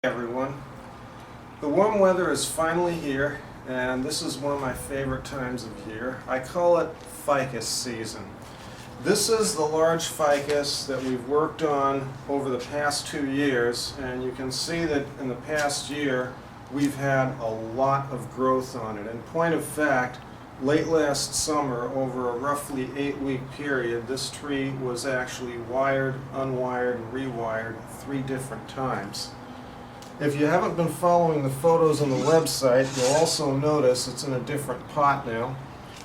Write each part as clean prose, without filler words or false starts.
Everyone. The warm weather is finally here, and this is one of my favorite times of year. I call it ficus season. This is the large ficus that we've worked on over the past 2 years, and you can see that in the past year we've had a lot of growth on it. In point of fact, late last summer, over a roughly 8-week period, this tree was actually wired, unwired, and rewired 3 different times. If you haven't been following the photos on the website, you'll also notice it's in a different pot now.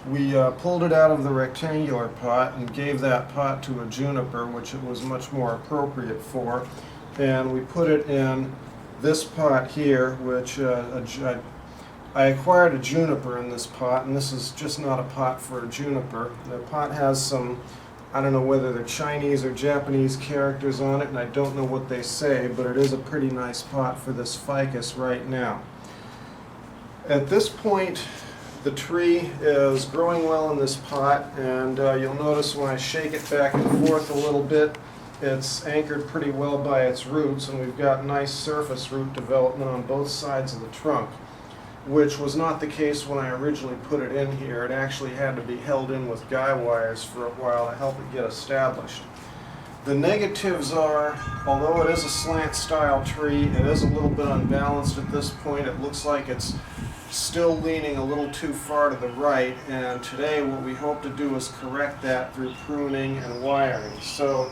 We pulled it out of the rectangular pot and gave that pot to a juniper, which it was much more appropriate for. And we put it in this pot here, which I acquired a juniper in this pot, and this is just not a pot for a juniper. The pot has some, I don't know whether they're Chinese or Japanese characters on it, and I don't know what they say, but it is a pretty nice pot for this ficus right now. At this point, the tree is growing well in this pot, and you'll notice when I shake it back and forth a little bit, it's anchored pretty well by its roots, and we've got nice surface root development on both sides of the trunk, which was not the case when I originally put it in here. It actually had to be held in with guy wires for a while to help it get established. The negatives are, although it is a slant style tree, it is a little bit unbalanced at this point. It looks like it's still leaning a little too far to the right, and today what we hope to do is correct that through pruning and wiring. So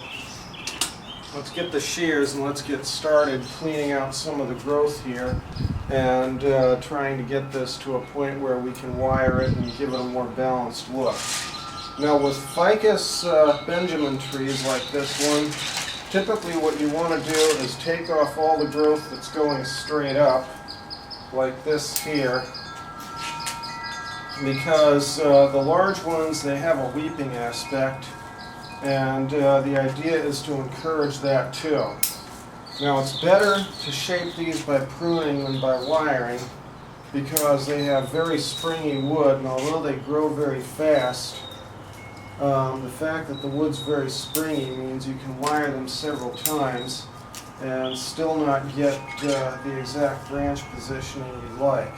let's get the shears and let's get started cleaning out some of the growth here and trying to get this to a point where we can wire it and give it a more balanced look. Now with ficus Benjamin trees like this one, typically what you want to do is take off all the growth that's going straight up, like this here, because the large ones, they have a weeping aspect, and the idea is to encourage that too. Now it's better to shape these by pruning than by wiring, because they have very springy wood, and although they grow very fast, the fact that the wood's very springy means you can wire them several times and still not get the exact branch positioning you'd like.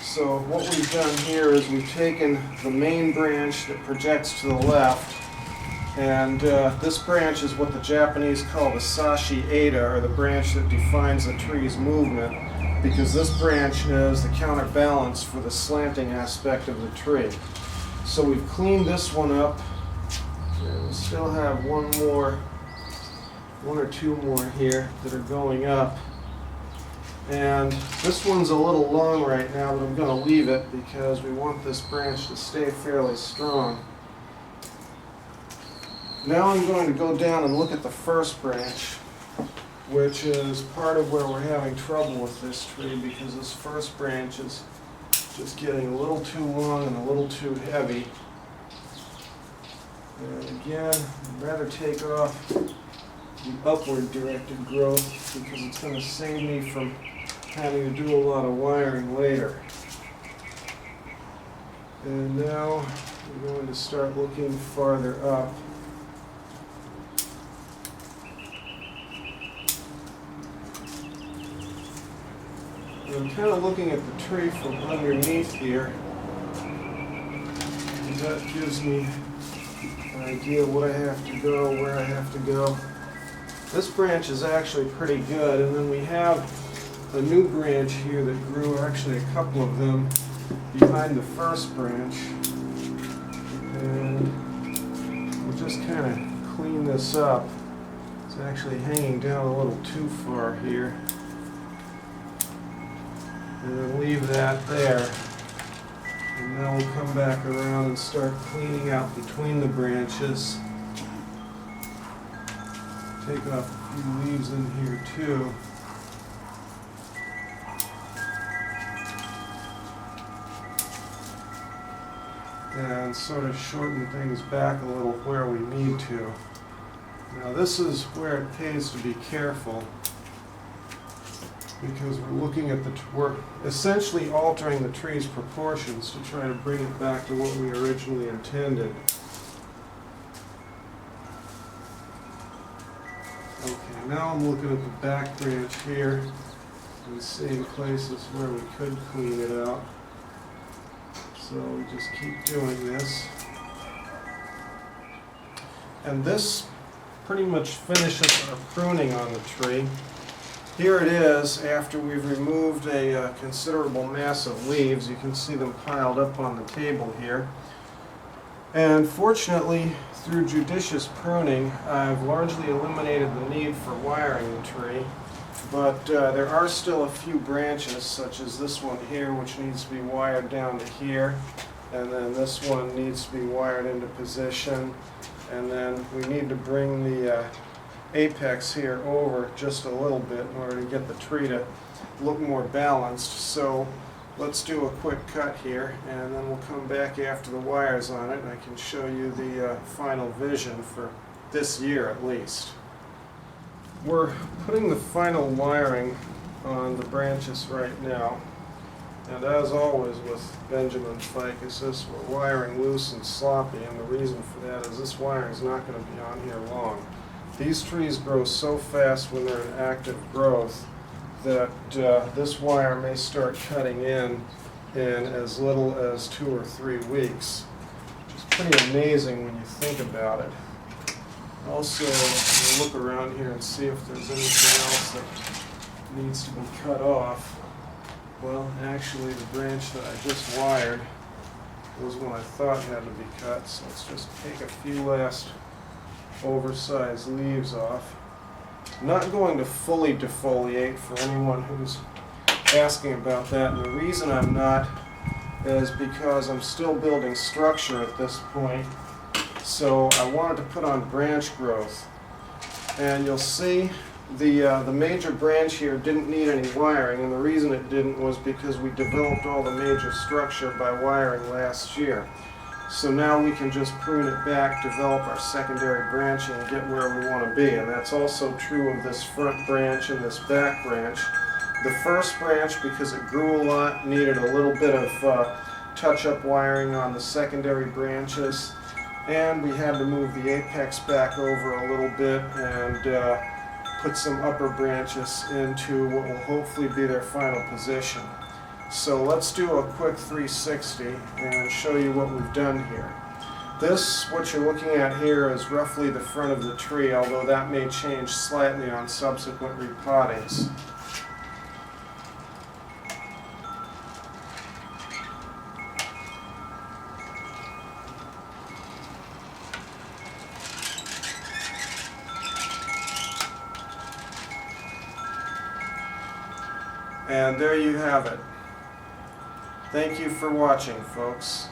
So what we've done here is we've taken the main branch that projects to the left, and this branch is what the Japanese call the sashi eta, or the branch that defines the tree's movement, because this branch is the counterbalance for the slanting aspect of the tree. So we've cleaned this one up, and we still have one or two more here that are going up. And this one's a little long right now, but I'm going to leave it because we want this branch to stay fairly strong. Now I'm going to go down and look at the first branch, which is part of where we're having trouble with this tree, because this first branch is just getting a little too long and a little too heavy. And again, I'd rather take off the upward directed growth because it's going to save me from having to do a lot of wiring later. And now we're going to start looking farther up. And I'm kind of looking at the tree from underneath here, and that gives me an idea what I have to go, where I have to go. This branch is actually pretty good, and then we have a new branch here that grew, actually a couple of them, behind the first branch. And we'll just kind of clean this up. It's actually hanging down a little too far here. And then leave that there. And now we'll come back around and start cleaning out between the branches. Take off a few leaves in here too. And sort of shorten things back a little where we need to. Now this is where it pays to be careful, because we're looking at we're essentially altering the tree's proportions to try to bring it back to what we originally intended. Okay. now I'm looking at the back branch here and seeing places where we could clean it out. So we just keep doing this. And this pretty much finishes our pruning on the tree. Here it is after we've removed a considerable mass of leaves. You can see them piled up on the table here. And fortunately, through judicious pruning, I've largely eliminated the need for wiring the tree. But there are still a few branches, such as this one here, which needs to be wired down to here. And then this one needs to be wired into position. And then we need to bring the apex here over just a little bit in order to get the tree to look more balanced. So let's do a quick cut here, and then we'll come back after the wire's on it, and I can show you the final vision for this year at least. We're putting the final wiring on the branches right now, and as always with Benjamin Ficuses, we're wiring loose and sloppy, and the reason for that is this wiring is not going to be on here long. These trees grow so fast when they're in active growth that this wire may start cutting in as little as 2 or 3 weeks, which is pretty amazing when you think about it. Also, we'll look around here and see if there's anything else that needs to be cut off. Well, actually the branch that I just wired was one I thought had to be cut, so let's just take a few last oversized leaves off. I'm not going to fully defoliate for anyone who's asking about that, and the reason I'm not is because I'm still building structure at this point, so I wanted to put on branch growth. And you'll see the major branch here didn't need any wiring, and the reason it didn't was because we developed all the major structure by wiring last year. So now we can just prune it back, develop our secondary branching, and get where we want to be. And that's also true of this front branch and this back branch. The first branch, because it grew a lot, needed a little bit of touch-up wiring on the secondary branches. And we had to move the apex back over a little bit and put some upper branches into what will hopefully be their final position. So let's do a quick 360 and show you what we've done here. This, what you're looking at here, is roughly the front of the tree, although that may change slightly on subsequent repottings. And there you have it. Thank you for watching, folks.